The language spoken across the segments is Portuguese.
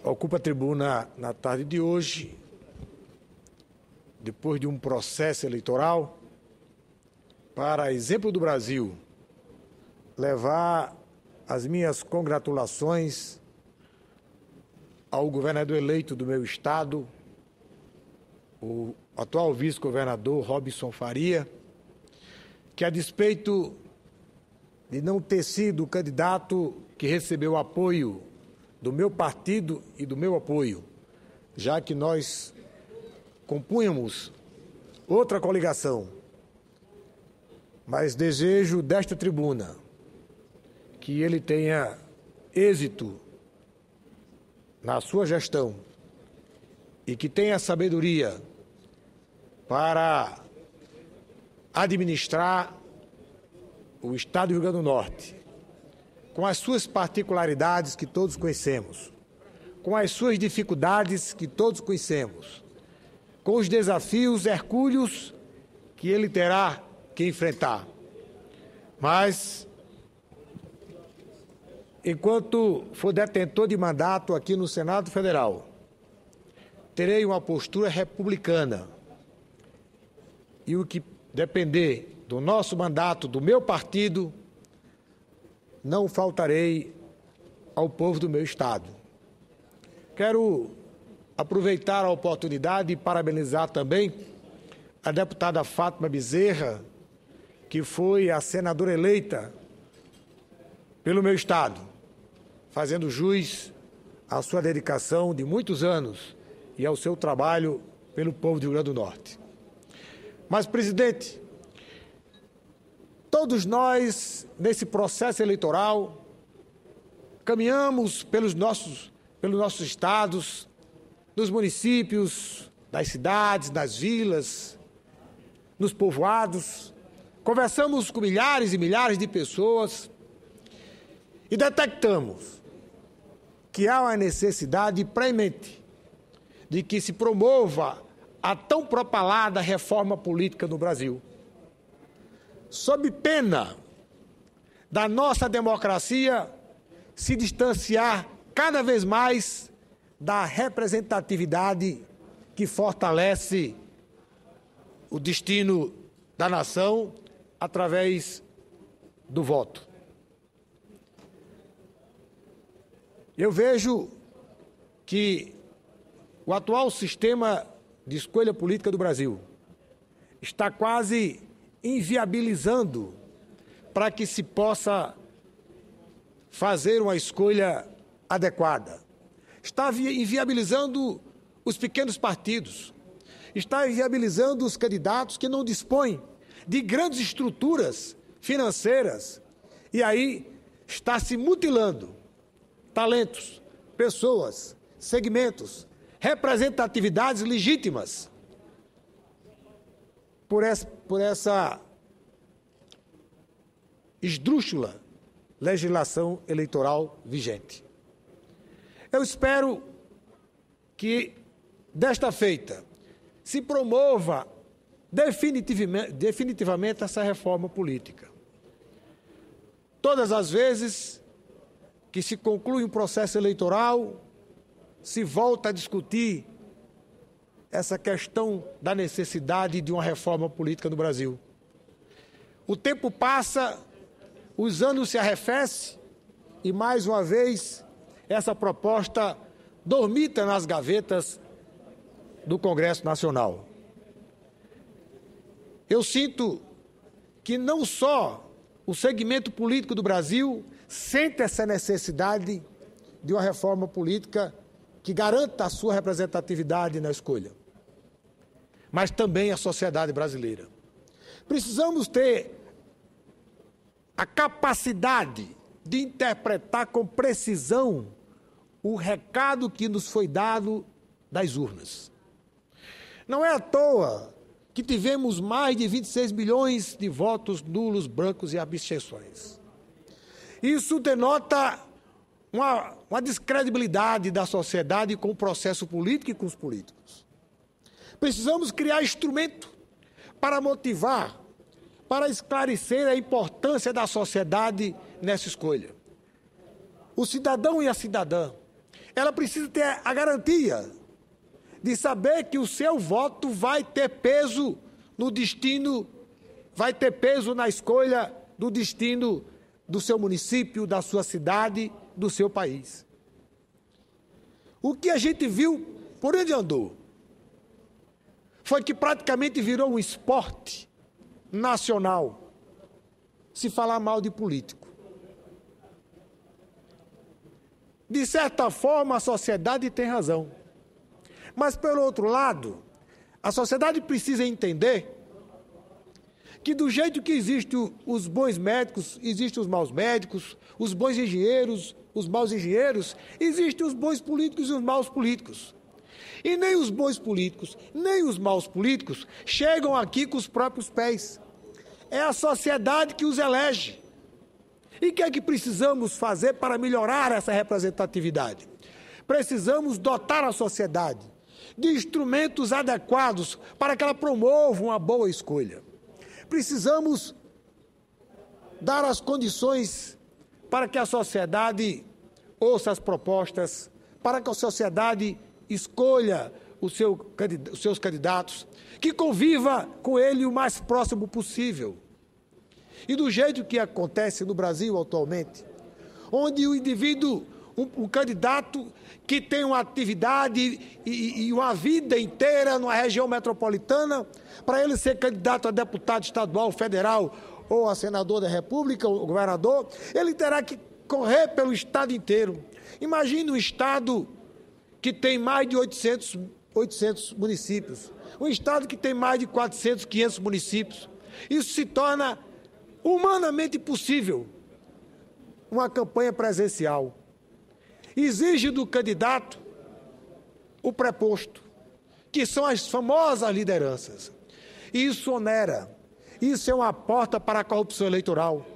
Ocupo a tribuna na tarde de hoje, depois de um processo eleitoral, para exemplo do Brasil, levar as minhas congratulações ao governador eleito do meu estado, o atual vice-governador Robson Faria, que, a despeito de não ter sido o candidato que recebeu o apoio do meu partido e do meu apoio, já que nós compunhamos outra coligação, mas desejo desta tribuna que ele tenha êxito na sua gestão e que tenha sabedoria para administrar o Estado do Rio Grande do Norte, com as suas particularidades que todos conhecemos, com as suas dificuldades que todos conhecemos, com os desafios hercúleos que ele terá que enfrentar. Mas, enquanto for detentor de mandato aqui no Senado Federal, terei uma postura republicana. E o que depender do nosso mandato, do meu partido, não faltarei ao povo do meu estado. Quero aproveitar a oportunidade e parabenizar também a deputada Fátima Bezerra, que foi a senadora eleita pelo meu estado, fazendo jus à sua dedicação de muitos anos e ao seu trabalho pelo povo do Rio Grande do Norte. Mas, presidente, todos nós, nesse processo eleitoral, caminhamos pelos nossos estados, nos municípios, nas cidades, nas vilas, nos povoados, conversamos com milhares e milhares de pessoas e detectamos que há uma necessidade premente de que se promova a tão propalada reforma política no Brasil, sob pena da nossa democracia se distanciar cada vez mais da representatividade que fortalece o destino da nação através do voto. Eu vejo que o atual sistema de escolha política do Brasil está quase inviabilizando para que se possa fazer uma escolha adequada. Está inviabilizando os pequenos partidos, está inviabilizando os candidatos que não dispõem de grandes estruturas financeiras e aí está se mutilando talentos, pessoas, segmentos, representatividades legítimas por essa esdrúxula legislação eleitoral vigente. Eu espero que, desta feita, se promova definitivamente essa reforma política. Todas as vezes que se conclui um processo eleitoral, se volta a discutir essa questão da necessidade de uma reforma política no Brasil. O tempo passa, os anos se arrefecem e, mais uma vez, essa proposta dormita nas gavetas do Congresso Nacional. Eu sinto que não só o segmento político do Brasil sente essa necessidade de uma reforma política que garanta a sua representatividade na escolha, mas também a sociedade brasileira. Precisamos ter a capacidade de interpretar com precisão o recado que nos foi dado das urnas. Não é à toa que tivemos mais de 26 milhões de votos nulos, brancos e abstenções. Isso denota uma descredibilidade da sociedade com o processo político e com os políticos. Precisamos criar instrumento para motivar, para esclarecer a importância da sociedade nessa escolha. O cidadão e a cidadã, ela precisa ter a garantia de saber que o seu voto vai ter peso no destino, vai ter peso na escolha do destino do seu município, da sua cidade, do seu país. O que a gente viu por onde andou foi que praticamente virou um esporte nacional se falar mal de político. De certa forma, a sociedade tem razão. Mas, pelo outro lado, a sociedade precisa entender que do jeito que existem os bons médicos, existem os maus médicos, os bons engenheiros, os maus engenheiros, existem os bons políticos e os maus políticos. E nem os bons políticos, nem os maus políticos chegam aqui com os próprios pés. É a sociedade que os elege. E o que é que precisamos fazer para melhorar essa representatividade? Precisamos dotar a sociedade de instrumentos adequados para que ela promova uma boa escolha. Precisamos dar as condições para que a sociedade ouça as propostas, para que a sociedade escolha os seus candidatos, que conviva com ele o mais próximo possível. E do jeito que acontece no Brasil atualmente, onde o indivíduo, um candidato que tem uma atividade e uma vida inteira numa região metropolitana, para ele ser candidato a deputado estadual, federal ou a senador da República, ou governador, ele terá que correr pelo estado inteiro. Imagine um estado que tem mais de 800 municípios, um estado que tem mais de 400, 500 municípios. Isso se torna humanamente impossível uma campanha presencial. Exige do candidato o preposto, que são as famosas lideranças. Isso onera, isso é uma porta para a corrupção eleitoral.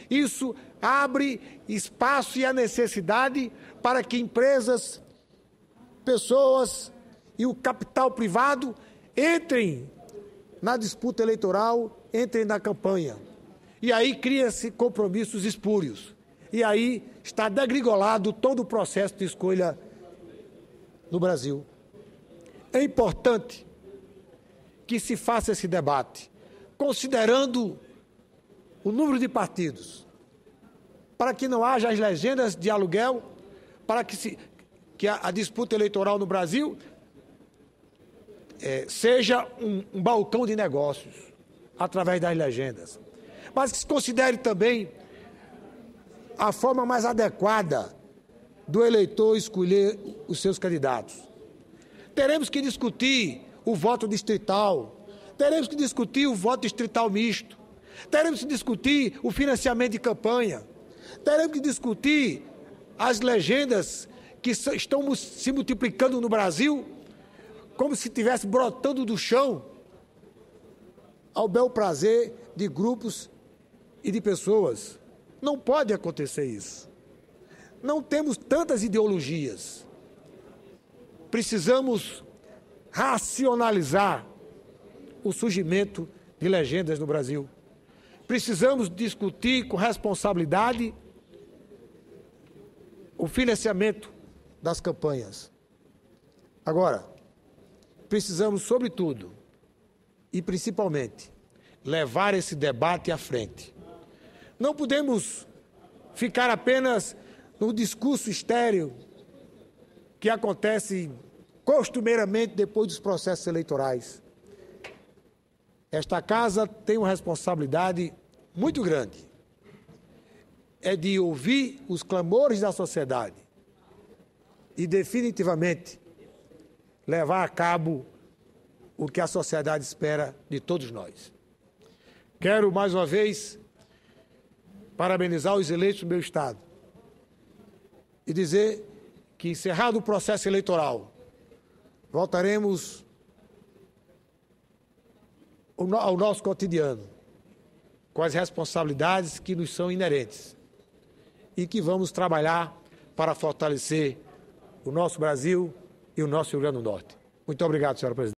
Isso abre espaço e a necessidade para que empresas, pessoas e o capital privado entrem na disputa eleitoral, entrem na campanha. E aí cria-se compromissos espúrios. E aí está degringolado todo o processo de escolha no Brasil. É importante que se faça esse debate, considerando o número de partidos, para que não haja as legendas de aluguel, para que a disputa eleitoral no Brasil seja um balcão de negócios, através das legendas. Mas que se considere também a forma mais adequada do eleitor escolher os seus candidatos. Teremos que discutir o voto distrital, teremos que discutir o voto distrital misto, teremos que discutir o financiamento de campanha, teremos que discutir as legendas que estão se multiplicando no Brasil, como se estivesse brotando do chão, ao bel prazer de grupos e de pessoas. Não pode acontecer isso. Não temos tantas ideologias. Precisamos racionalizar o surgimento de legendas no Brasil. Precisamos discutir com responsabilidade o financiamento das campanhas. Agora, precisamos, sobretudo, e principalmente, levar esse debate à frente. Não podemos ficar apenas no discurso estéril que acontece costumeiramente depois dos processos eleitorais. Esta casa tem uma responsabilidade muito grande. É de ouvir os clamores da sociedade e definitivamente levar a cabo o que a sociedade espera de todos nós. Quero, mais uma vez, parabenizar os eleitos do meu Estado e dizer que, encerrado o processo eleitoral, voltaremos ao nosso cotidiano, com as responsabilidades que nos são inerentes e que vamos trabalhar para fortalecer o nosso Brasil e o nosso Rio Grande do Norte. Muito obrigado, senhora presidente.